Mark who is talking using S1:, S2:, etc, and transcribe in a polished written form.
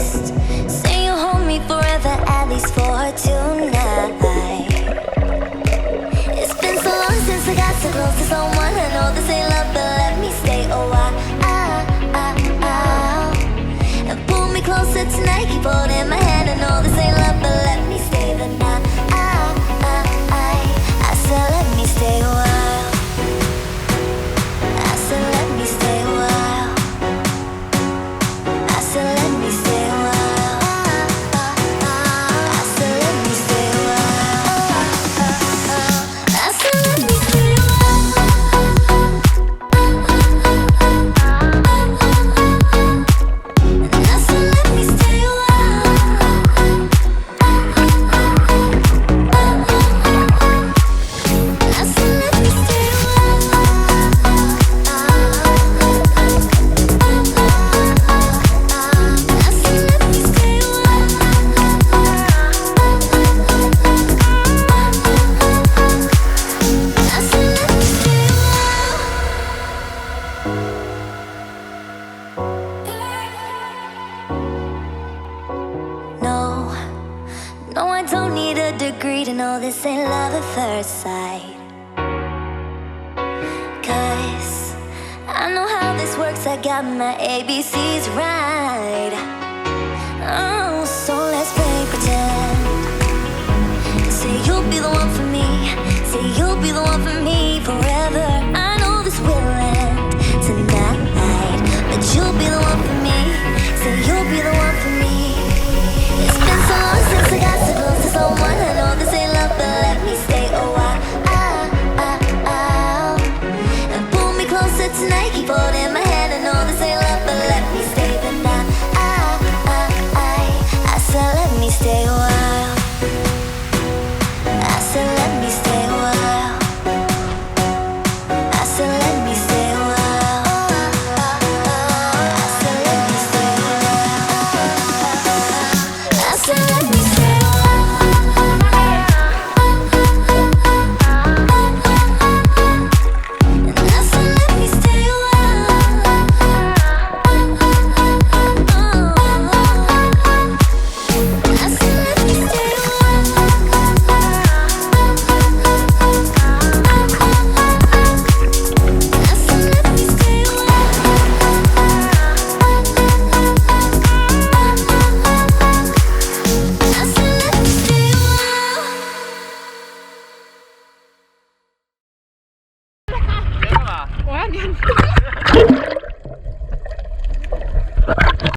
S1: list. Say you'll hold me forever, at least for tonight. It's been so long since I got so close to someone. I know this ain't love, but let me stay a while. And pull me closer tonight, keep holding my hand. I know this ain't love, but let me stay the night. I said let me stay a while. I said let me stay a while. I said let me stay a while. I said let me stay a while. I said let me stay a while. I said let me stay a while. I said let me stay a I said let me stay a I said let me stay No, no, I don't need a degree to know this ain't love at first sight. 'Cause I know how this works, I got my ABCs right. Oh, so let's play pretend. Say you'll be the one for me. Say you'll be the one for me forever. I know this will end tonight, but you'll be the one for me. Say you'll be the one for me. It's been so long since I got so close to someone. I know this ain't love, but let me stay a while. And pull me closer tonight, keep holding my hand. I know this ain't love, but let me stay the night. I said let me stay a while. I said let me stay a while. I said let me stay a while. I said let me stay a while. I said let me stay a while. And I said let me stay a while. I said let me stay a I said let me stay a I said let me stay a while.
S2: 我要念。